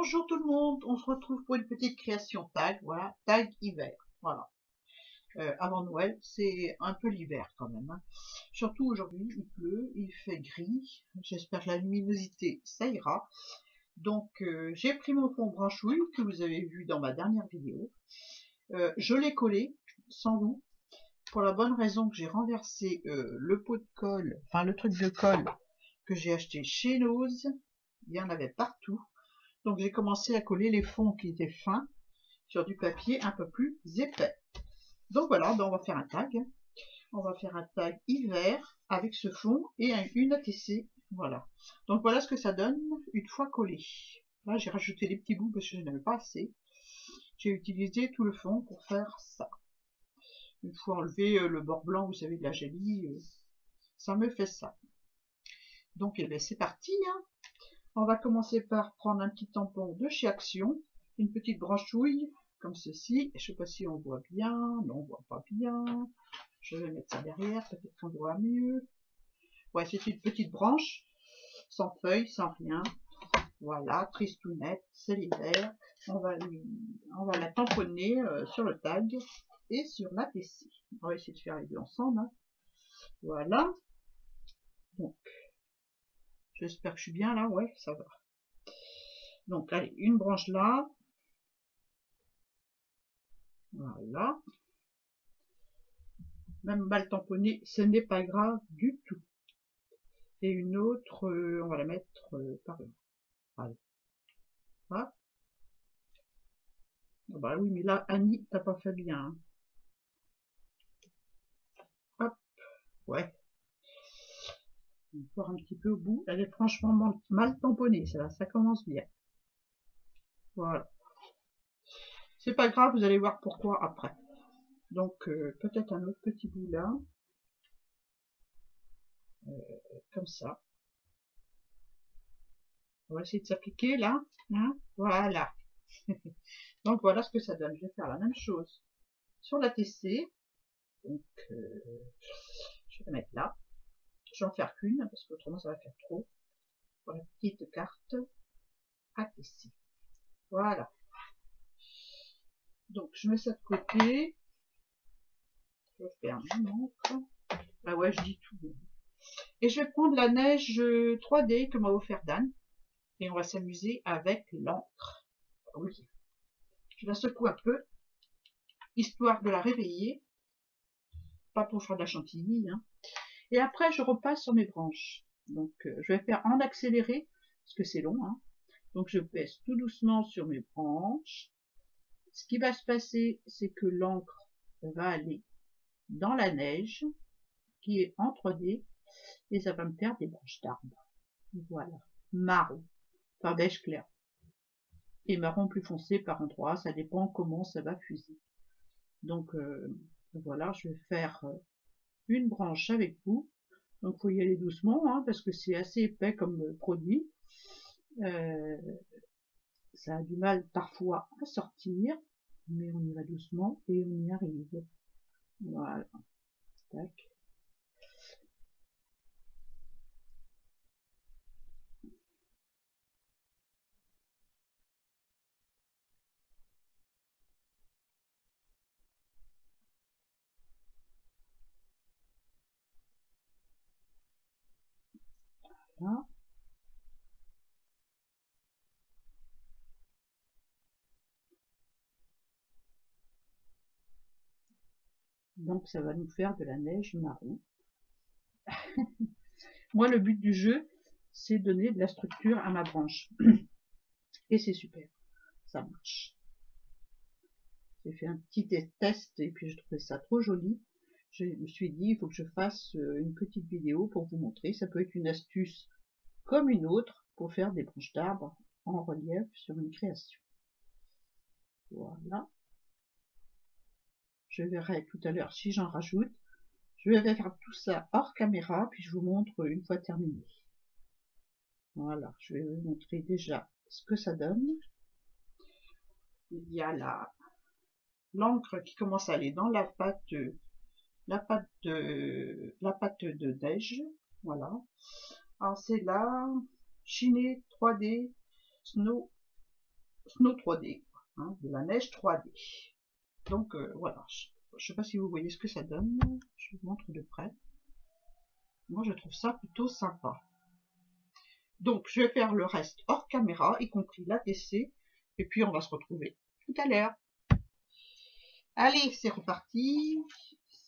Bonjour tout le monde, on se retrouve pour une petite création tag, voilà, tag hiver, voilà. Avant Noël, c'est un peu l'hiver quand même, hein. Surtout aujourd'hui, il pleut, il fait gris, j'espère que la luminosité, ça ira. Donc j'ai pris mon fond branchouille que vous avez vu dans ma dernière vidéo, je l'ai collé, sans vous, pour la bonne raison que j'ai renversé le pot de colle, enfin le truc de colle que j'ai acheté chez Nose, il y en avait partout. Donc j'ai commencé à coller les fonds qui étaient fins sur du papier un peu plus épais. Donc voilà, on va faire un tag. On va faire un tag hiver avec ce fond et une ATC. Voilà. Donc voilà ce que ça donne une fois collé. Là j'ai rajouté des petits bouts parce que je n'avais pas assez. J'ai utilisé tout le fond pour faire ça. Une fois enlevé le bord blanc, vous savez, de la jalie, ça me fait ça. Donc eh bien, c'est parti, hein. On va commencer par prendre un petit tampon de chez Action, une petite branchouille, comme ceci. Je sais pas si on voit bien, non on voit pas bien. Je vais mettre ça derrière, peut-être qu'on voit mieux. Ouais, c'est une petite branche, sans feuilles, sans rien. Voilà, tristounette, c'est l'hiver. On va la tamponner sur le tag et sur l'ATC. On va essayer de faire les deux ensemble, hein. Voilà. Donc, j'espère que je suis bien là, ouais, ça va. Donc, allez, une branche là. Voilà. Même mal tamponnée, ce n'est pas grave du tout. Et une autre, on va la mettre par là. Voilà. Ah. Ah bah oui, mais là, Annie, t'as pas fait bien, hein. Hop, ouais. On va voir un petit peu au bout. Elle est franchement mal tamponnée, ça commence bien. Voilà. C'est pas grave, vous allez voir pourquoi après. Donc, peut-être un autre petit bout là. Comme ça. On va essayer de s'appliquer là. Hein, voilà. Donc, voilà ce que ça donne. Je vais faire la même chose sur la TC. Donc, je vais la mettre là. Je vais en faire qu'une, parce qu'autrement ça va faire trop. Pour la petite carte ATC. Voilà. Donc, je mets ça de côté. Je vais faire une montre. Ah ouais, je dis tout. Et je vais prendre la neige 3D que m'a offert Dan. Et on va s'amuser avec l'encre. Oui. Je la secoue un peu, histoire de la réveiller. Pas pour faire de la chantilly, hein. Et après, je repasse sur mes branches. Donc, je vais faire en accéléré, parce que c'est long, hein. Donc, je pèse tout doucement sur mes branches. Ce qui va se passer, c'est que l'encre va aller dans la neige, qui est en 3D, et ça va me faire des branches d'arbres. Voilà. Marron, enfin beige clair. Et marron plus foncé par endroit, ça dépend comment ça va fuser. Donc, voilà, je vais faire une branche avec vous. Donc, il faut y aller doucement, hein, parce que c'est assez épais comme produit. Ça a du mal parfois à sortir, mais on y va doucement et on y arrive. Voilà. Tac. Voilà. Donc, ça va nous faire de la neige marron. Moi, le but du jeu, c'est donner de la structure à ma branche. Et c'est super. Ça marche. J'ai fait un petit test et puis je trouvais ça trop joli. Je me suis dit, il faut que je fasse une petite vidéo pour vous montrer. Ça peut être une astuce comme une autre pour faire des branches d'arbres en relief sur une création. Voilà. Je verrai tout à l'heure si j'en rajoute. Je vais faire tout ça hors caméra, puis je vous montre une fois terminé. Voilà, je vais vous montrer déjà ce que ça donne. Il y a l'encre qui commence à aller dans la pâte de neige. Voilà. Alors c'est là, Chiné 3D Snow Snow 3D, hein, de la neige 3D. Donc voilà, je sais pas si vous voyez ce que ça donne, je vous montre de près. Moi je trouve ça plutôt sympa. Donc je vais faire le reste hors caméra, y compris l'ATC, et puis on va se retrouver tout à l'heure. Allez, c'est reparti.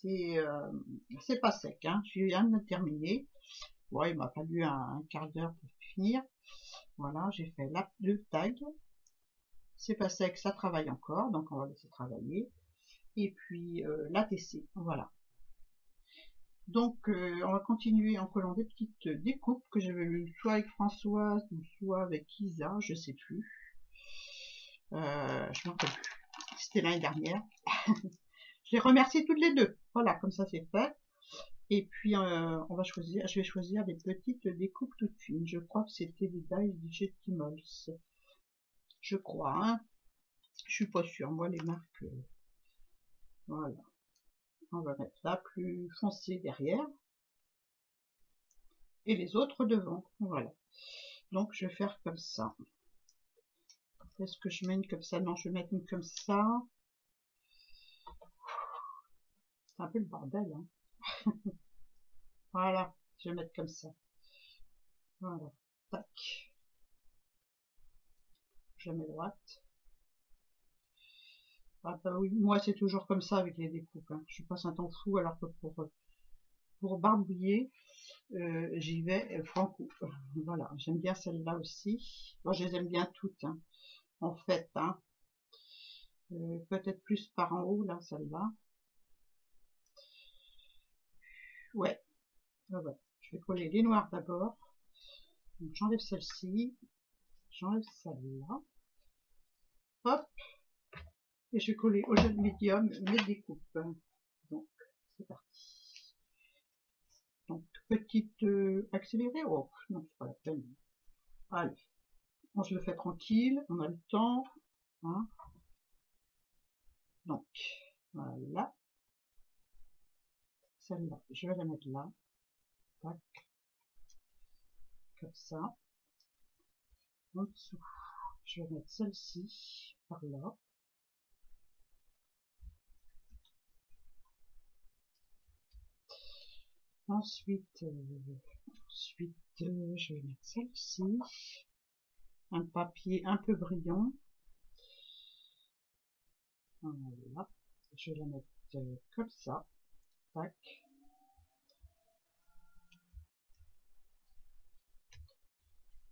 C'est pas sec, hein. Je viens de terminer. Ouais, il m'a fallu un quart d'heure pour finir. Voilà, j'ai fait le tag. C'est pas sec, ça travaille encore, donc on va laisser travailler. Et puis l'ATC, voilà. Donc on va continuer en collant des petites découpes que j'avais vues soit avec Françoise ou soit avec Isa, je sais plus. Je m'en rappelle plus. C'était l'année dernière. Je les remercie toutes les deux. Voilà, comme ça c'est fait. Et puis on va choisir, je vais choisir des petites découpes toutes fines. Je crois que c'était des Dies Digitimals. Je crois, hein. Je suis pas sûre. Moi les marques, voilà. On va mettre la plus foncée derrière et les autres devant. Voilà. Donc je vais faire comme ça. Est-ce que je mets une comme ça? Non, je vais mettre une comme ça. C'est un peu le bordel, hein. Voilà, je vais mettre comme ça. Voilà. Tac. Je mets droite. Ah bah oui, moi c'est toujours comme ça avec les découpes, hein. Je passe un temps fou alors que pour barbouiller, j'y vais franco. Voilà, j'aime bien celle-là aussi. Moi je les aime bien toutes, hein, en fait, hein. Peut-être plus par en haut là, celle-là. Ouais. Ouais. Je vais coller les noirs d'abord. Donc j'enlève celle-ci, j'enlève celle-là. Hop. Et je vais coller au gel médium les découpes. Donc c'est parti. Donc petite accélérée. Oh non, c'est pas la peine. Allez. Bon, je le fais tranquille, on a le temps, hein. Donc, voilà. Celle-là, je vais la mettre là. Tac. Comme ça. En dessous, je vais mettre celle-ci par là. Ensuite, je vais mettre celle-ci. Un papier un peu brillant. Voilà. Je vais la mettre comme ça. Tac.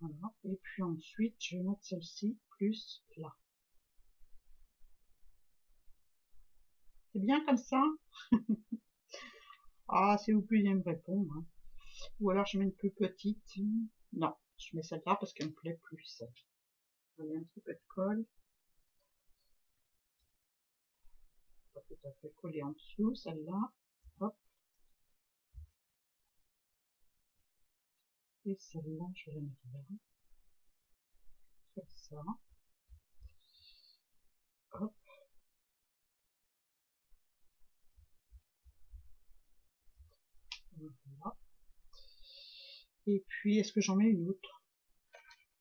Voilà. Et puis ensuite, je vais mettre celle-ci plus là. C'est bien comme ça? Ah, si vous pouviez me répondre, hein. Ou alors je mets une plus petite. Non, je mets celle-là parce qu'elle me plaît plus. Je mets un petit peu de colle. Pas tout à fait coller en dessous, celle-là. Hop. Et celle-là, je vais la mettre là. Comme ça. Hop. Voilà. Et puis, est-ce que j'en mets une autre?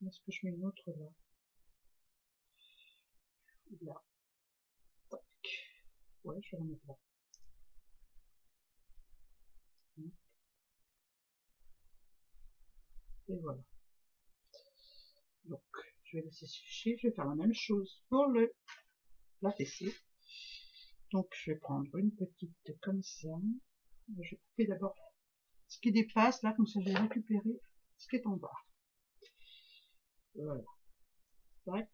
Est-ce que je mets une autre là? Là. Tac. Ouais, je vais la mettre là. Et voilà. Donc, je vais laisser sécher. Je vais faire la même chose pour la fessée. Donc, je vais prendre une petite comme ça. Je vais couper d'abord ce qui dépasse, là, comme ça, je vais récupérer ce qui est en bas. Voilà. Tac.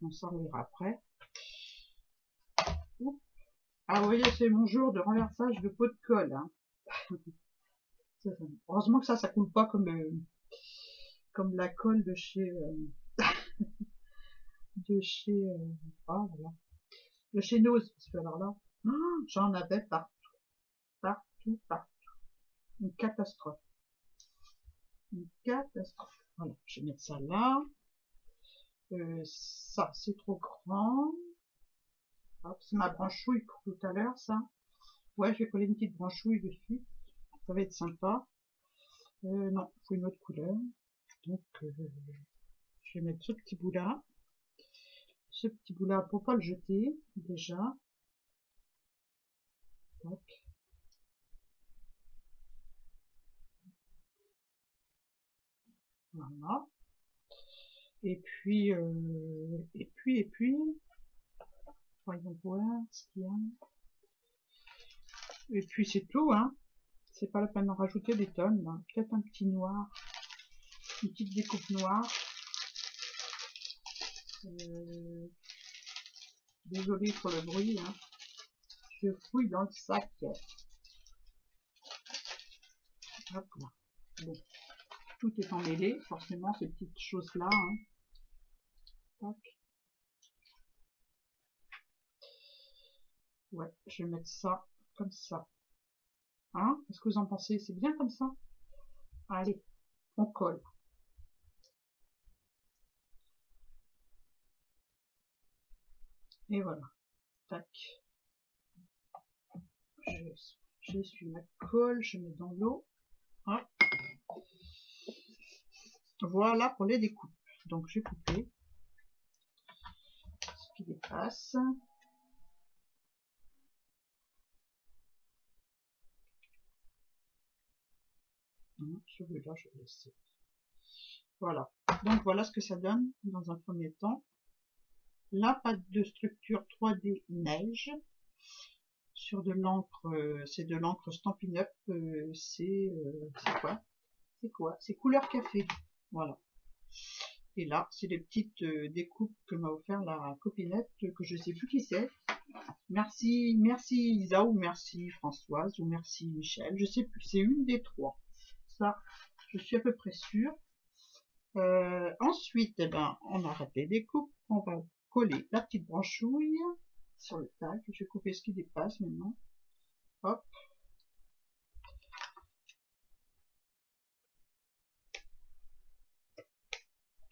On s'en reverra après. Oups. Ah, vous voyez, c'est mon jour de renversage de pot de colle, hein. Heureusement que ça coule pas comme la colle de chez ah, voilà, de chez Nose, parce que alors là, j'en avais partout. Une catastrophe. Voilà, je vais mettre ça là. Ça, c'est trop grand. C'est ma branchouille pour tout à l'heure, ça. Ouais, je vais coller une petite branchouille dessus. Ça va être sympa. Non, il faut une autre couleur. Donc, Je vais mettre ce petit bout là. Ce petit bout là pour pas le jeter déjà. Tac. Voilà. Et puis, voyons voir ce qu'il y a. Et puis c'est tout, hein. C'est pas la peine d'en rajouter des tonnes. Peut-être un petit noir, une petite découpe noire. Désolée pour le bruit, hein. Je fouille dans le sac. Hop là. Bon. Tout est emmêlé, forcément, ces petites choses-là. Hein. Tac. Ouais, je vais mettre ça comme ça. Hein? Qu'est-ce que vous en pensez? C'est bien comme ça? Allez, on colle. Et voilà. Tac. J'essuie ma colle, je mets dans l'eau. Hop. Voilà pour les découpes. Donc je vais couper ce qui dépasse. Celui-là, je vais laisser. Voilà. Donc voilà ce que ça donne dans un premier temps. La pâte de structure 3D neige sur de l'encre, c'est de l'encre Stampin' Up, c'est quoi? C'est quoi? C'est couleur café. Voilà. Et là, c'est les petites découpes que m'a offert la copinette, que je sais plus qui c'est. Merci, merci Isa, ou merci Françoise, ou merci Michel, je sais plus. C'est une des trois. Ça, je suis à peu près sûre. Ensuite, eh ben, on arrête les découpes. On va coller la petite branchouille sur le tag. Je vais couper ce qui dépasse maintenant. Hop.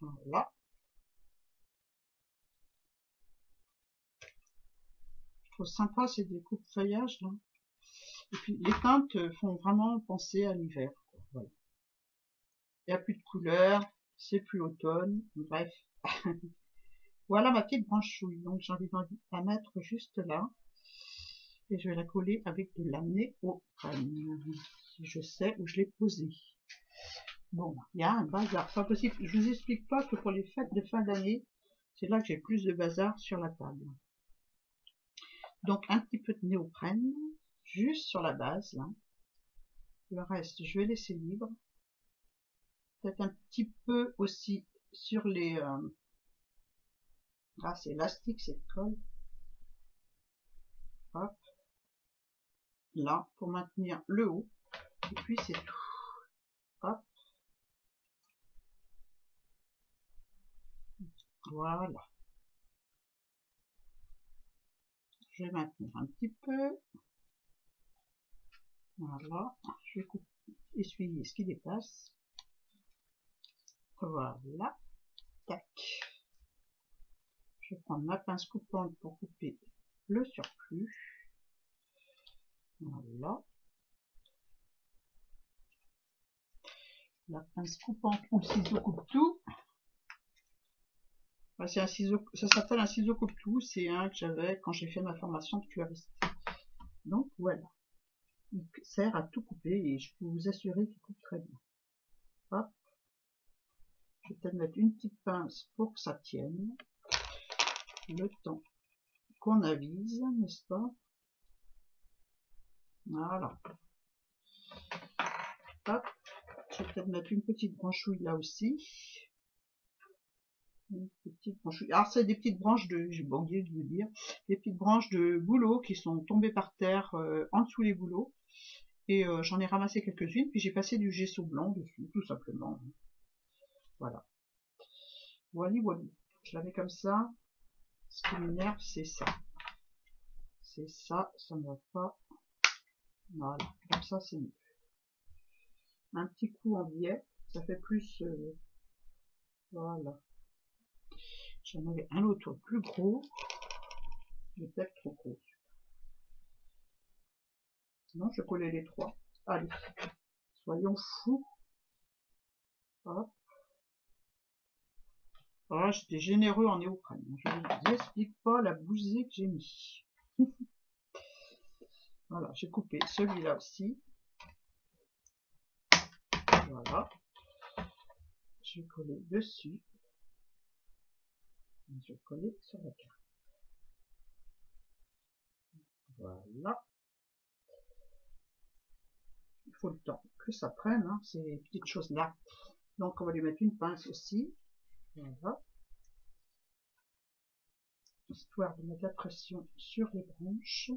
Voilà. Je trouve sympa ces découpes feuillage là. Et puis les teintes font vraiment penser à l'hiver. Voilà. Il n'y a plus de couleurs, c'est plus automne, bref. Voilà ma petite branchouille. Donc j'ai envie de la mettre juste là. Et je vais la coller avec de la néoprène. Je sais où je l'ai posée. Bon, il y a un bazar. C'est pas possible. Je vous explique pas que pour les fêtes de fin d'année, c'est là que j'ai plus de bazar sur la table. Donc un petit peu de néoprène, juste sur la base là. Le reste, je vais laisser libre. Peut-être un petit peu aussi sur les... Ah, c'est élastique cette colle. Hop. Là, pour maintenir le haut. Et puis c'est tout. Hop. Voilà. Je vais maintenir un petit peu. Voilà. Je vais essuyer ce qui dépasse. Voilà. Tac. Je vais prendre ma pince coupante pour couper le surplus. Voilà. La pince coupante ou le ciseau coupe-tout. C'est un ciseau, ça s'appelle un ciseau coupe-tout. C'est un que j'avais quand j'ai fait ma formation de cuiriste. Donc voilà. Il sert à tout couper et je peux vous assurer qu'il coupe très bien. Hop. Je vais peut-être mettre une petite pince pour que ça tienne. Le temps qu'on avise, n'est-ce pas? Voilà. Hop. Je vais peut-être mettre une petite branchouille là aussi. Une petite branchouille. Alors c'est des petites branches de, j'ai oublié de vous dire, des petites branches de bouleau qui sont tombées par terre en dessous les bouleaux. Et j'en ai ramassé quelques-unes, puis j'ai passé du gesso blanc dessus, tout simplement. Voilà. Voilà, voilà. Je la mets comme ça. Ce qui m'énerve, c'est ça. C'est ça, ça ne va pas. Voilà, comme ça c'est mieux. Un petit coup en biais, ça fait plus... voilà. J'en avais un autre plus gros. Il est peut-être trop gros. Non, je collais les trois. Allez, soyons fous. Hop. Voilà, j'étais généreux en néoprène. Je ne vous explique pas la bousée que j'ai mis. Voilà, j'ai coupé celui-là aussi. Voilà. Je vais coller dessus. Je vais coller sur la carte. Voilà. Il faut le temps que ça prenne, hein, ces petites choses-là. Donc, on va lui mettre une pince aussi. Voilà. Histoire de mettre la pression sur les branches.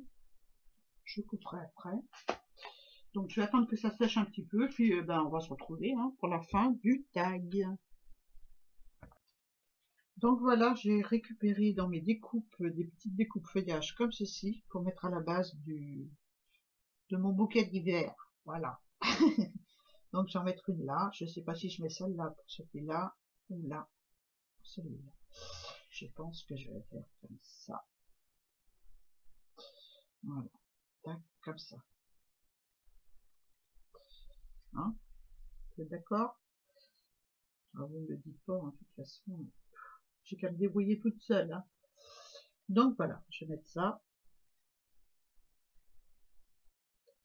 Je couperai après. Donc, je vais attendre que ça sèche un petit peu, puis on va se retrouver hein, pour la fin du tag. Donc voilà, j'ai récupéré dans mes découpes des petites découpes feuillage comme ceci pour mettre à la base de mon bouquet d'hiver. Voilà. Donc j'en mettrai une là. Je ne sais pas si je mets celle-là pour celui-là ou là pour celui-là. Je pense que je vais faire comme ça. Voilà. Tac, comme ça. Hein? Vous êtes d'accord? Vous ne me dites pas, hein, de toute façon. J'ai qu'à me débrouiller toute seule. Hein. Donc voilà, je vais mettre ça.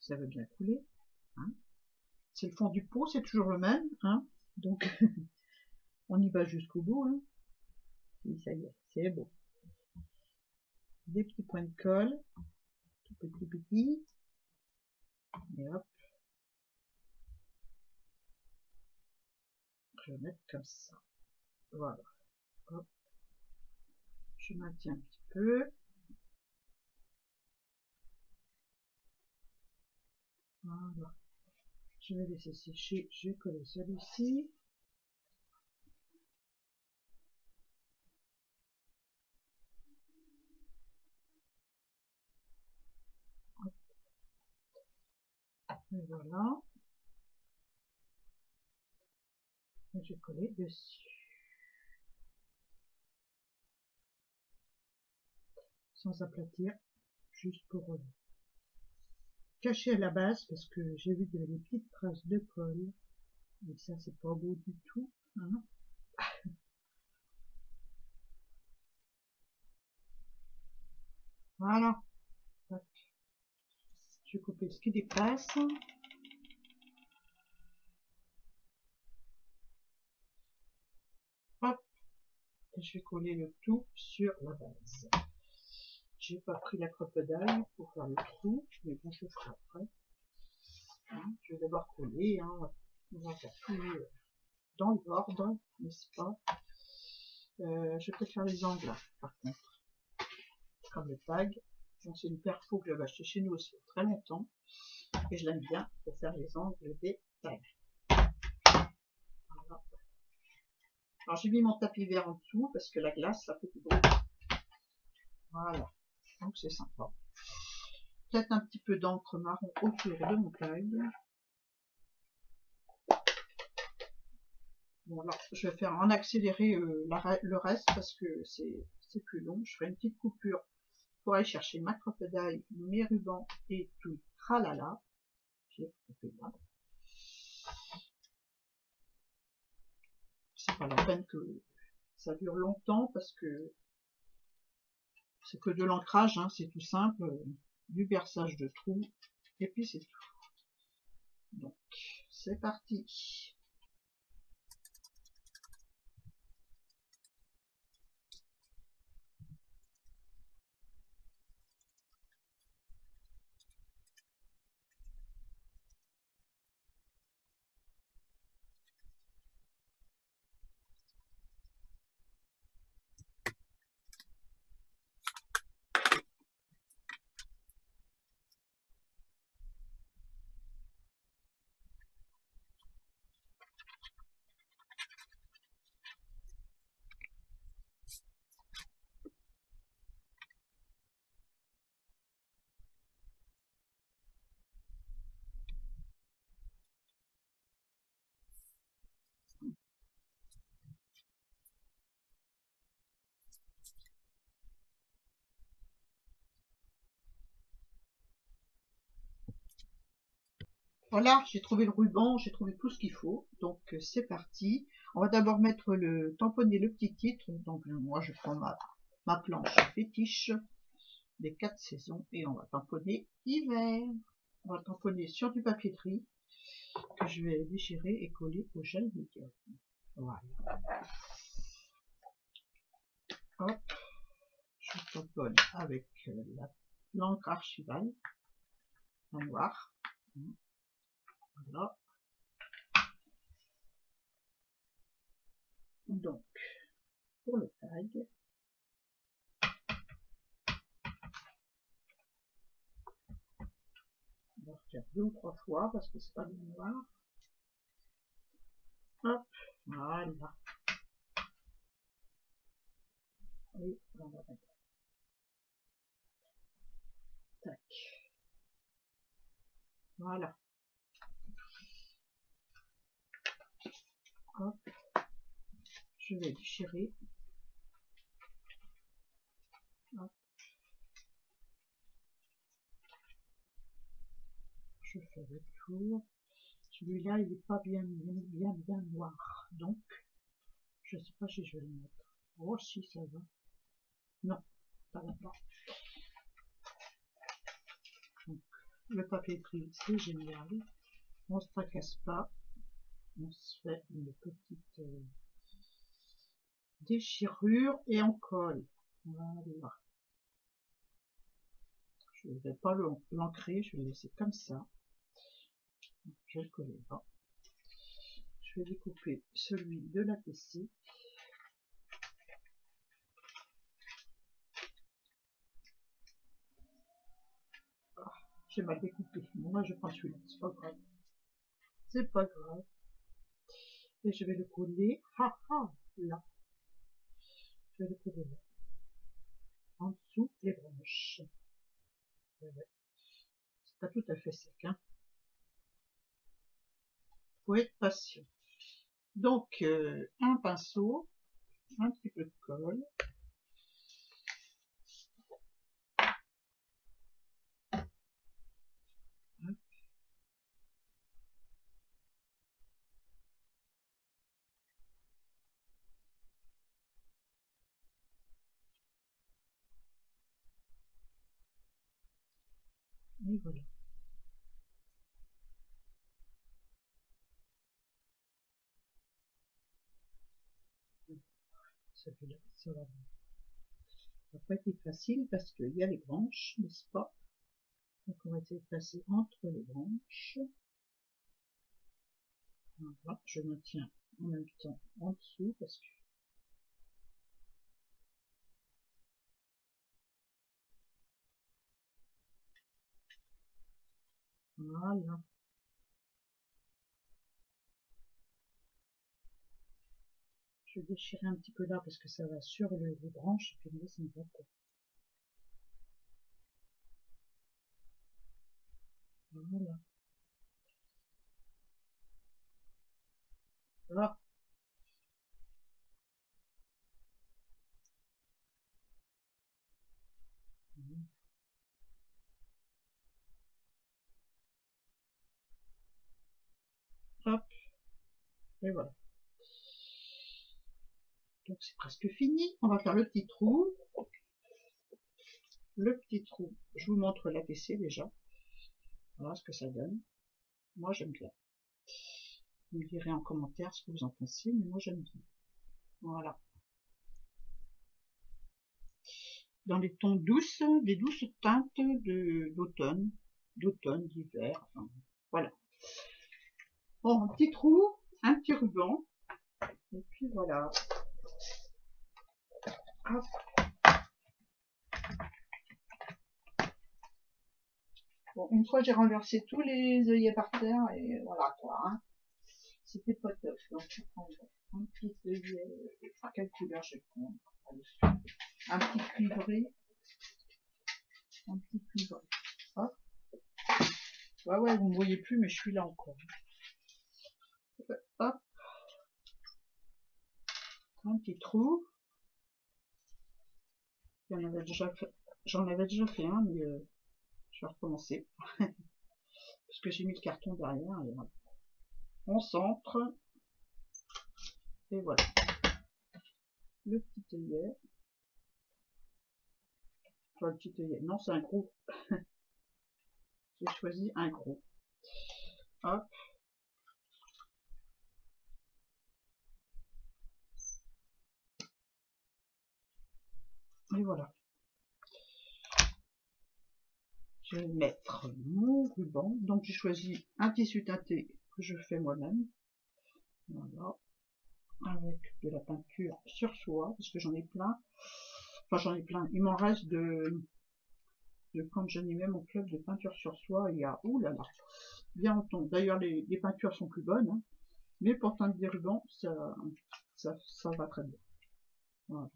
Ça veut bien couler. Hein. C'est le fond du pot, c'est toujours le même. Hein. Donc on y va jusqu'au bout. Hein. Oui, ça y est, c'est beau. Des petits points de colle. Tout petit. Et hop. Je vais mettre comme ça. Voilà. Hop. Je maintiens un petit peu. Voilà. Je vais laisser sécher. Je vais coller celui-ci. Et voilà. Et je vais coller dessus. Sans aplatir. Juste pour cacher à la base parce que j'ai vu qu'il y avait des petites traces de colle. Et ça, c'est pas beau du tout. Hein. Voilà. Hop. Je vais couper ce qui dépasse. Hop. Et je vais coller le tout sur la base. J'ai pas pris la crocodile pour faire le trou, mais bon, je le ferai après. Hein, je vais d'abord coller, hein, on va faire tout dans l'ordre, n'est-ce pas? Je peux faire les angles, par contre, comme le tag. Bon, c'est une perfo que j'avais acheté chez nous aussi très longtemps, et je l'aime bien pour faire les angles des tags. Voilà. Alors j'ai mis mon tapis vert en dessous parce que la glace, ça fait du bruit. Voilà, donc c'est sympa. Peut-être un petit peu d'encre marron autour de mon tag. Bon, alors, je vais faire en accéléré le reste parce que c'est plus long. Je ferai une petite coupure pour aller chercher ma crocodile, mes rubans et tout. Tralala. J'ai coupé là. C'est pas la peine que ça dure longtemps parce que c'est que de l'ancrage, hein, c'est tout simple. Du perçage de trous et puis c'est tout. Donc, c'est parti. Voilà, j'ai trouvé le ruban, j'ai trouvé tout ce qu'il faut. Donc c'est parti. On va d'abord mettre tamponner le petit titre. Donc moi je prends ma planche fétiche des 4 saisons et on va tamponner hiver. On va tamponner sur du papier de riz que je vais déchirer et coller au gel médium. Voilà. Hop, je tamponne avec l'encre archivale, en noir. Voilà. Donc, pour le tag, on va refaire 2 ou 3 fois parce que c'est pas bien noir. Hop, voilà. Et on va mettre. Tac. Voilà. Hop. Je vais déchirer. Hop. Je fais le tour. Celui-là, il n'est pas bien noir. Donc, je ne sais pas si je vais le mettre. Oh, si, ça va. Non, ça va pas. Donc, le papier pris, c'est génial. On ne se tracasse pas. On se fait une petite déchirure et on colle. Voilà. Je ne vais pas l'ancrer, je vais le laisser comme ça. Je vais le coller là. Je vais découper celui de la TC. Ah, j'ai mal découpé. Bon, moi je prends celui-là, c'est pas grave. C'est pas grave. Et je vais le coller. Là. Je vais le coller là. En dessous les branches. Ouais. C'est pas tout à fait sec, hein. Faut être patient. Donc, un pinceau, un petit peu de colle. Et voilà. Celui-là, ça va. Ça n'a pas été facile parce qu'il y a les branches, n'est-ce pas? Donc on va essayer de passer entre les branches. Voilà, je maintiens en même temps en dessous parce que voilà. Je vais déchirer un petit peu là parce que ça va sur les branches et puis là ça ne va pas. Voilà. Là. Hop. Et voilà. Donc c'est presque fini. On va faire le petit trou. Le petit trou. Je vous montre la PC déjà. Voilà ce que ça donne. Moi j'aime bien. Vous me direz en commentaire ce que vous en pensez, mais moi j'aime bien. Voilà. Dans les tons douces, des douces teintes d'automne, d'hiver, enfin, voilà. Bon, un petit trou, un petit ruban, et puis voilà. Hop. Bon, une fois j'ai renversé tous les œillets par terre, et voilà quoi, hein. C'était pas top, donc je prends un petit œillet, quelle couleur je vais prendre? Un petit cuivré, hop. Ouais, vous ne me voyez plus, mais je suis là encore. Hop. Un petit trou. J'en avais déjà fait un, mais je vais recommencer. Parce que j'ai mis le carton derrière. Et voilà. On centre. Et voilà. Le petit œillet. Enfin, le petit œillet. Non, c'est un gros. J'ai choisi un gros. Hop. Et voilà. Je vais mettre mon ruban. Donc j'ai choisi un tissu teinté que je fais moi-même. Voilà. Avec de la peinture sur soie, parce que j'en ai plein. Enfin j'en ai plein. Il m'en reste de quand j'animais mon club de peinture sur soie. Il y a, oulala, bien longtemps. D'ailleurs les peintures sont plus bonnes. Hein. Mais pour teindre des rubans, ça va très bien. Voilà.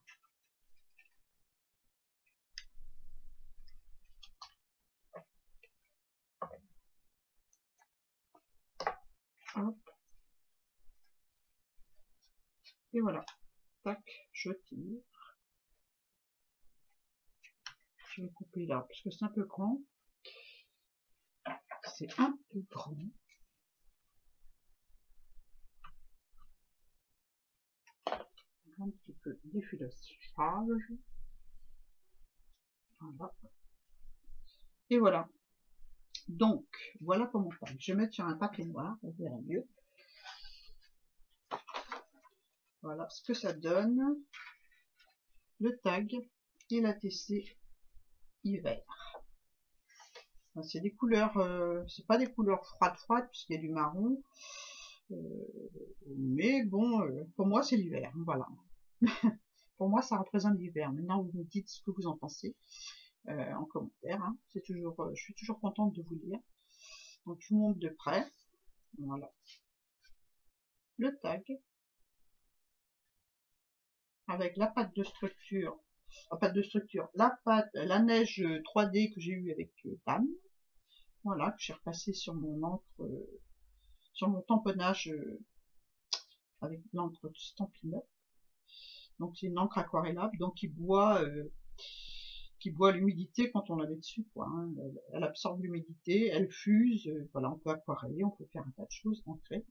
Hop. Et voilà. Tac, je tire. Je vais couper là, parce que c'est un peu grand. C'est un peu grand. Un petit peu d'effilage. Voilà. Et voilà. Donc, voilà comment faire. Je vais mettre sur un papier noir, on verra mieux. Voilà ce que ça donne. Le tag et la TC hiver. C'est des couleurs, c'est pas des couleurs froides puisqu'il y a du marron. Mais bon, pour moi c'est l'hiver, voilà. Pour moi ça représente l'hiver. Maintenant vous me dites ce que vous en pensez en commentaire. Hein. C'est toujours, je suis toujours contente de vous lire. Donc je vous montre de près. Voilà. Le tag avec la pâte de structure, la neige 3D que j'ai eu avec Pam. Voilà, que j'ai repassé sur mon encre, sur mon tamponnage avec l'encre Stampin' Up. Donc c'est une encre aquarellable, donc qui boit l'humidité quand on la met dessus, quoi. Hein. Elle absorbe l'humidité, elle fuse, voilà, on peut aquareller, on peut faire un tas de choses, ancrer,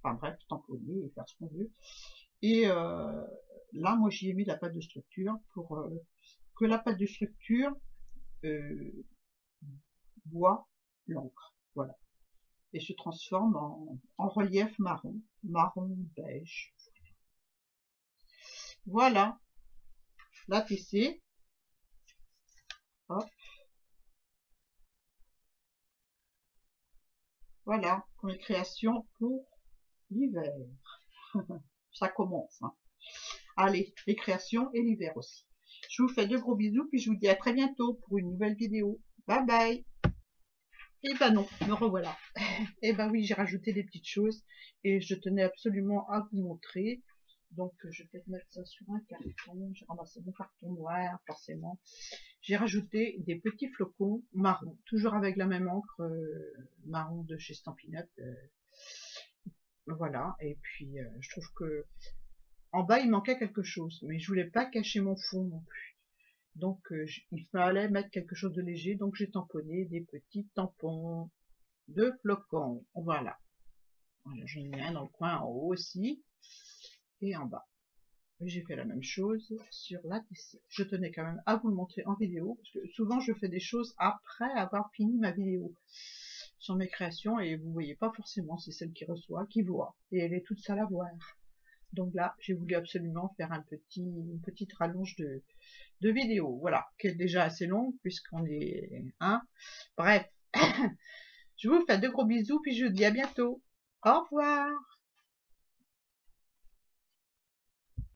enfin bref, tamponner et faire ce qu'on veut. Et là, moi j'y ai mis de la pâte de structure pour que la pâte de structure boit l'encre, voilà, et se transforme en relief marron beige. Voilà, la TC. Hop. Voilà, pour les créations pour l'hiver. Ça commence. Hein. Allez, les créations et l'hiver aussi. Je vous fais de gros bisous, puis je vous dis à très bientôt pour une nouvelle vidéo. Bye bye. Et ben non, me revoilà. Et ben oui, j'ai rajouté des petites choses et je tenais absolument à vous montrer. Donc je vais peut-être mettre ça sur un carton. J'ai ramassé mon carton noir, forcément. J'ai rajouté des petits flocons marron, toujours avec la même encre marron de chez Stampin' Up. Voilà, et puis je trouve que en bas il manquait quelque chose, mais je voulais pas cacher mon fond non plus. Donc il fallait mettre quelque chose de léger, donc j'ai tamponné des petits tampons de flocons. Voilà. J'en ai mis un dans le coin en haut aussi, et en bas. J'ai fait la même chose sur la TC. Je tenais quand même à vous le montrer en vidéo, parce que souvent je fais des choses après avoir fini ma vidéo sur mes créations, et vous voyez pas forcément, c'est celle qui reçoit, qui voit, et elle est toute seule à voir. Donc là, j'ai voulu absolument faire une petite rallonge de vidéo, voilà, qui est déjà assez longue, puisqu'on est... Hein. Bref, je vous fais de gros bisous, puis je vous dis à bientôt. Au revoir.